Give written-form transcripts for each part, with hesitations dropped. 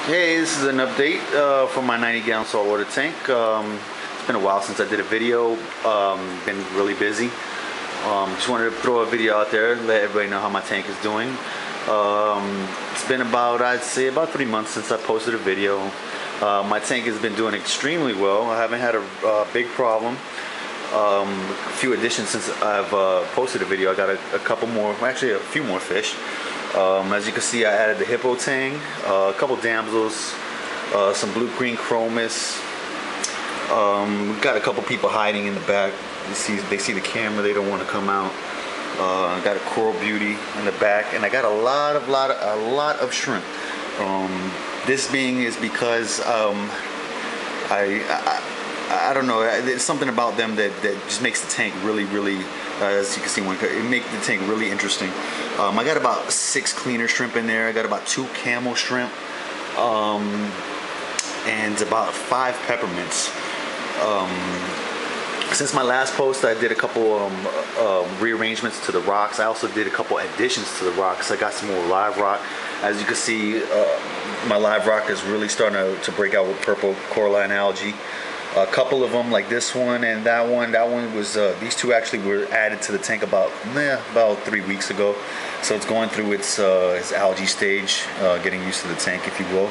Hey, this is an update for my 90-gallon saltwater tank. It's been a while since I did a video. Been really busy. Just wanted to throw a video out there, let everybody know how my tank is doing. It's been about, I'd say, about 3 months since I posted a video. My tank has been doing extremely well. I haven't had a big problem. A few additions since I've posted a video. I got a couple more, actually a few more fish. As you can see, I added the hippo tang, a couple damsels, some blue-green chromis. Got a couple people hiding in the back. They see the camera, they don't want to come out. Got a coral beauty in the back, and I got a lot of shrimp. This being is because I don't know. There's something about them that just makes the tank really, as you can see, it makes the tank really interesting. I got about 6 cleaner shrimp in there. I got about 2 camel shrimp, and about 5 peppermints. Since my last post, I did a couple rearrangements to the rocks. I also did a couple additions to the rocks. I got some more live rock. As you can see, my live rock is really starting to break out with purple coralline algae. A couple of them, like this one and that one. That one was, these two actually were added to the tank about 3 weeks ago. So it's going through its algae stage, getting used to the tank, if you will.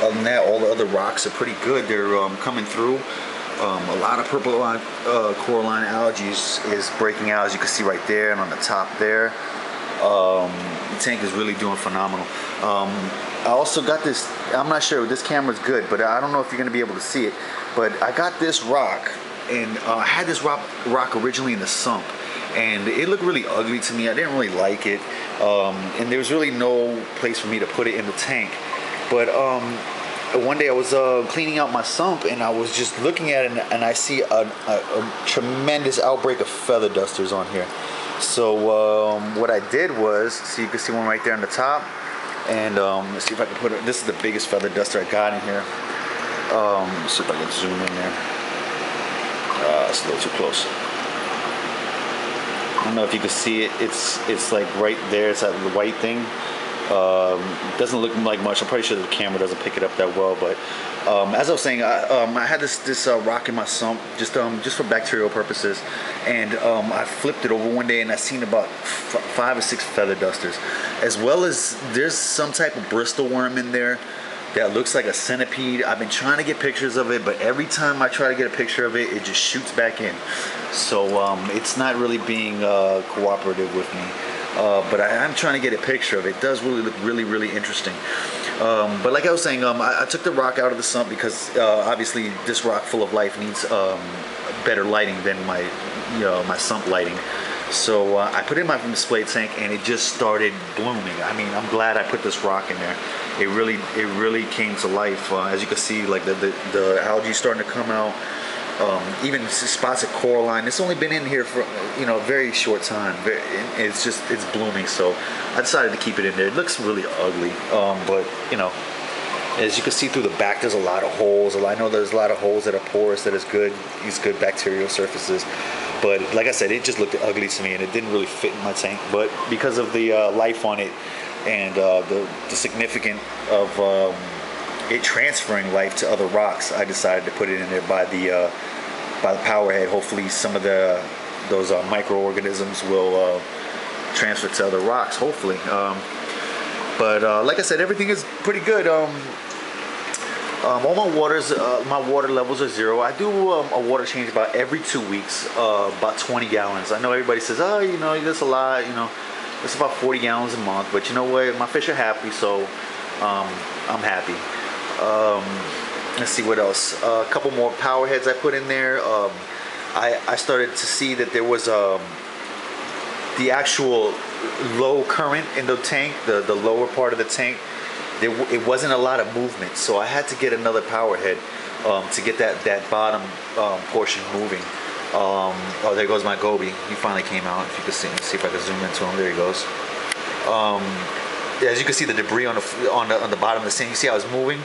Other than that, all the other rocks are pretty good. They're coming through. A lot of purple coralline algae is breaking out, as you can see right there and on the top there. The tank is really doing phenomenal. I also got this, I'm not sure if this camera's good, but I don't know if you're going to be able to see it, but I got this rock, and I had this rock originally in the sump, and it looked really ugly to me. I didn't really like it, and there was really no place for me to put it in the tank. But one day I was cleaning out my sump, and I was just looking at it, and I see a tremendous outbreak of feather dusters on here. So what I did was, so you can see one right there on the top, and let's see if I can put it. This is the biggest feather duster I got in here. Let's see if I can zoom in there. It's a little too close. I don't know if you can see it. It's like right there. It's that white thing. It doesn't look like much. I'm pretty sure the camera doesn't pick it up that well, but as I was saying, I had this rock in my sump just for bacterial purposes, and I flipped it over one day, and I seen about 5 or 6 feather dusters, as well as there's some type of Bristol worm in there that looks like a centipede. I've been trying to get pictures of it, but every time I try to get a picture of it, it just shoots back in. So it's not really being cooperative with me. But I'm trying to get a picture of it. It does really look really interesting. But like I was saying, I took the rock out of the sump because obviously this rock full of life needs better lighting than my sump lighting. So I put it in my display tank, and it just started blooming. I mean, I'm glad I put this rock in there. It really came to life. As you can see, like the algae starting to come out. Even spots of coralline. It's only been in here for a very short time. It's blooming, so I decided to keep it in there. It looks really ugly, but as you can see through the back, there's a lot of holes. I know there's a lot of holes that are porous. That is good. These good bacterial surfaces. But like I said, it just looked ugly to me, and it didn't really fit in my tank. But because of the life on it and the significance of it transferring life to other rocks, I decided to put it in there by the power head. Hopefully some of those microorganisms will transfer to other rocks, hopefully. But like I said, everything is pretty good. All my water levels are 0. I do a water change about every 2 weeks, about 20 gallons. I know everybody says, oh, that's a lot, it's about 40 gallons a month, but you know what, my fish are happy, so I'm happy. Let's see what else. A couple more power heads I put in there. I started to see that there was the actual low current in the tank, the lower part of the tank. It wasn't a lot of movement, so I had to get another power head to get that bottom portion moving. Oh, there goes my goby. He finally came out. If you can see if I can zoom into him. There he goes. as you can see the debris on the bottom of the sink. You see how it's moving.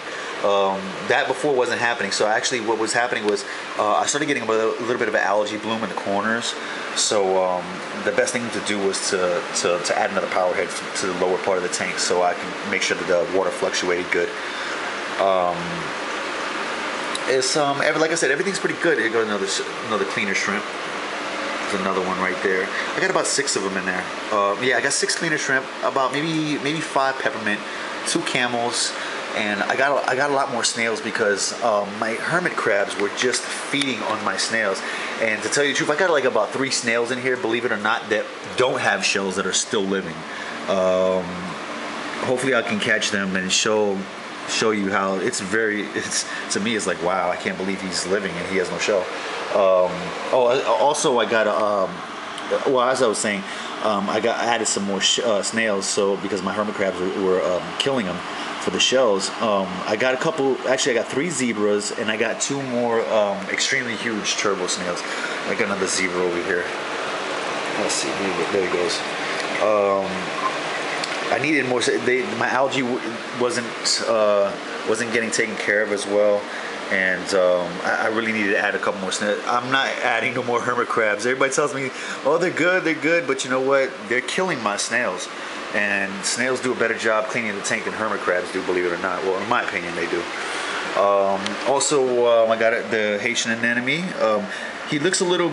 That before wasn't happening. So actually, what was happening was I started getting a little bit of an algae bloom in the corners. So the best thing to do was to add another power head to the lower part of the tank, so I can make sure that the water fluctuated good. It's like I said, everything's pretty good. Here goes another cleaner shrimp. There's another one right there. I got about 6 of them in there. Yeah, I got 6 cleaner shrimp, about maybe 5 peppermint, 2 camels, and I got a lot more snails because my hermit crabs were just feeding on my snails. And to tell you the truth, I got like about 3 snails in here, believe it or not, that don't have shells, that are still living. Hopefully I can catch them and show you how it's to me it's like, wow, I can't believe he's living and he has no shell. Also I got well, as I was saying, I added some more snails, so because my hermit crabs were killing them for the shells. I got a couple, actually I got 3 zebras, and I got 2 more extremely huge turbo snails. I got another zebra over here. Let's see, there he goes. I needed more. My algae wasn't getting taken care of as well, and I really needed to add a couple more snails. I'm not adding no more hermit crabs. Everybody tells me, oh, they're good, but you know what? They're killing my snails. And snails do a better job cleaning the tank than hermit crabs do, believe it or not. Well, in my opinion, they do. I got the Haitian anemone. He looks a little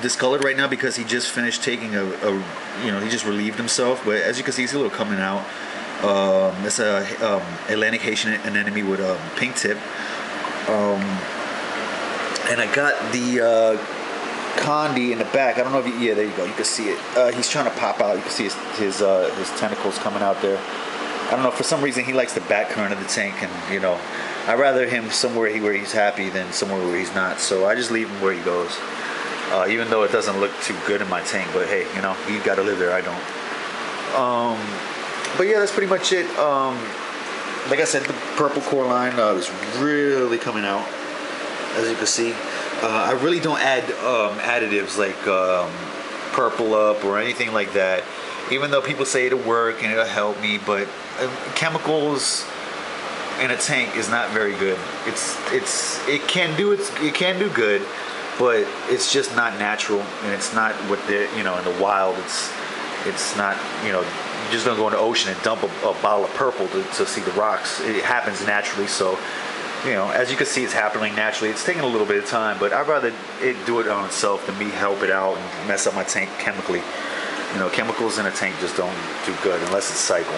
discolored right now because he just finished taking he just relieved himself. But as you can see, he's a little coming out. It's a Atlantic Haitian anemone with a pink tip. And I got the Condi in the back. I don't know if yeah, there you go. You can see it. He's trying to pop out. You can see his tentacles coming out there. I don't know. For some reason, he likes the back current of the tank, and I'd rather him somewhere where he's happy than somewhere where he's not. So I just leave him where he goes, even though it doesn't look too good in my tank. But hey, you got to live there. I don't. But yeah, that's pretty much it. Like I said, the purple core line is really coming out, as you can see. I really don't add additives like Purple Up or anything like that, even though people say it'll work and it'll help me. But chemicals in a tank is not very good. It can do good, but it's just not natural, and it's not what in the wild. It's not you just don't go in the ocean and dump a bottle of purple to see the rocks. It happens naturally. So as you can see, it's happening naturally. It's taking a little bit of time, but I'd rather it do it on itself than me help it out and mess up my tank chemically. Chemicals in a tank just don't do good unless it's cycle.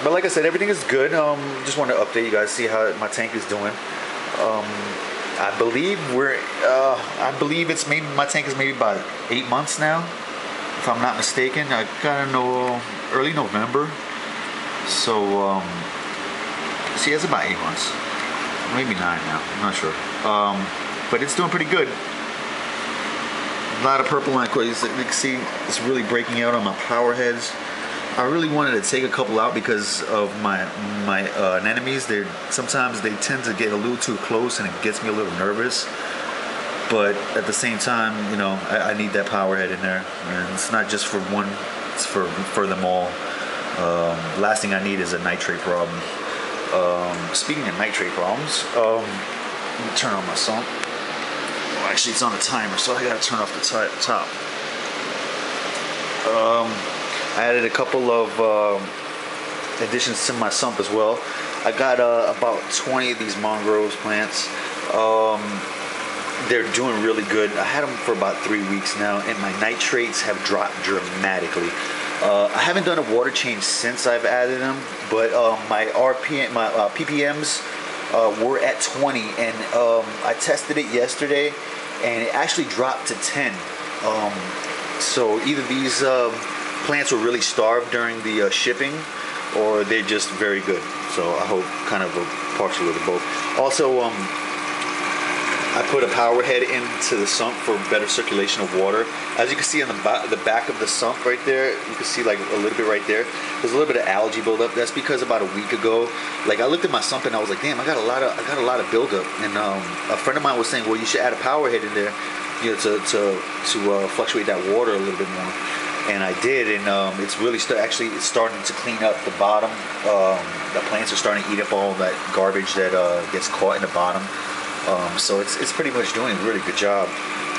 But like I said, everything is good. Just want to update you guys, see how my tank is doing. I believe it's maybe my tank is maybe about 8 months now, if I'm not mistaken. I gotta know early November. So see, it's about 8 months, maybe 9 now. I'm not sure. But it's doing pretty good. A lot of purple line. You can see it's really breaking out on my power heads. I really wanted to take a couple out because of my anemones. Sometimes they tend to get a little too close, and it gets me a little nervous. But at the same time, I need that power head in there, and it's not just for one; it's for them all. Last thing I need is a nitrate problem. Speaking of nitrate problems, let me turn on my sump. Oh, actually, it's on a timer, so I gotta turn off the top. I added a couple of additions to my sump as well. I got about 20 of these mangroves plants. They're doing really good. I had them for about 3 weeks now, and my nitrates have dropped dramatically. I haven't done a water change since I've added them, but my ppms were at 20, and I tested it yesterday, and it actually dropped to 10. So either these plants were really starved during the shipping, or they're just very good. So I hope kind of a partial of the both. Also, I put a power head into the sump for better circulation of water. As you can see on the back of the sump right there, you can see like a little bit right there. There's a little bit of algae buildup. That's because about a week ago, like I looked at my sump and I was like, damn, I got a lot of buildup. And a friend of mine was saying, well, you should add a power head in there, to fluctuate that water a little bit more. and I did, and it's really actually it's starting to clean up the bottom. The plants are starting to eat up all that garbage that gets caught in the bottom. So it's pretty much doing a really good job.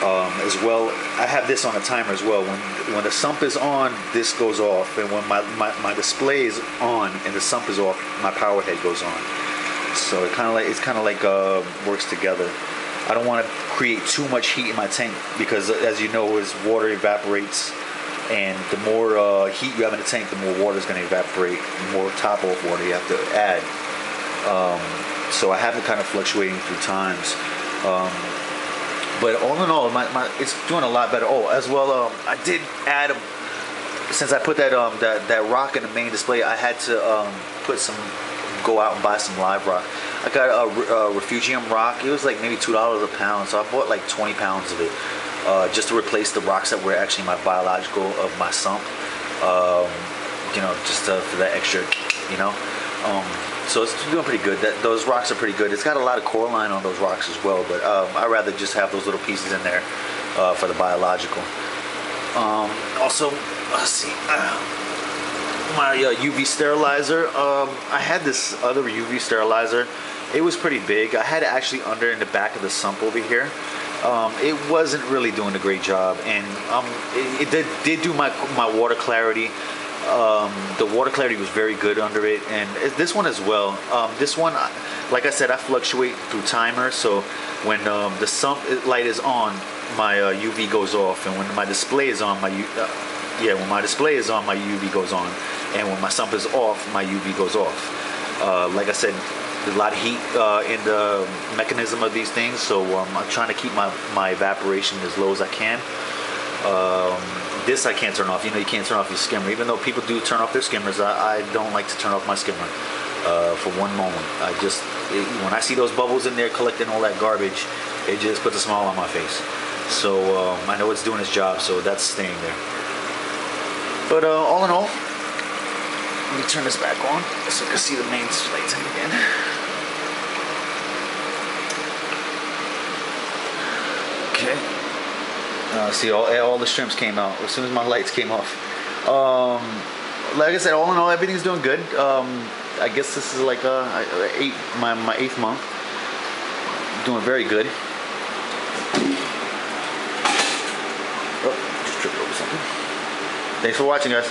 As well, I have this on a timer as well. When the sump is on, this goes off, and when my display is on and the sump is off, my power head goes on. So it's kind of like works together. I don't want to create too much heat in my tank because, as you know, as water evaporates, and the more heat you have in the tank, the more water is going to evaporate. The more top-off water you have to add. So I have it kind of fluctuating through times. But all in all, it's doing a lot better. Oh, as well, I did add since I put that that rock in the main display, I had to go out and buy some live rock. I got a refugium rock. It was like maybe $2 a pound, so I bought like 20 pounds of it just to replace the rocks that were actually my biological of my sump. Just for that extra, So it's doing pretty good. Those rocks are pretty good. It's got a lot of coralline on those rocks as well, but I'd rather just have those little pieces in there for the biological. Also, let's see. My UV sterilizer. I had this other UV sterilizer. It was pretty big. I had it actually under in the back of the sump over here. It wasn't really doing a great job, and it did do my water clarity. The water clarity was very good under it, and this one as well. This one, like I said, I fluctuate through timer, so when the sump light is on, my UV goes off, and when my display is on, when my display is on, my UV goes on, and when my sump is off, my UV goes off. Like I said, there's a lot of heat in the mechanism of these things, so I'm trying to keep my evaporation as low as I can. This I can't turn off. You can't turn off your skimmer. Even though people do turn off their skimmers, I don't like to turn off my skimmer for one moment. When I see those bubbles in there collecting all that garbage, it just puts a smile on my face. So I know it's doing its job, so that's staying there. But all in all, let me turn this back on so you can see the main display tank again. Okay. See, all the shrimps came out as soon as my lights came off. Like I said, all in all, everything's doing good. I guess this is like my 8th month. Doing very good. Oh, just tripped over something. Thanks for watching, guys.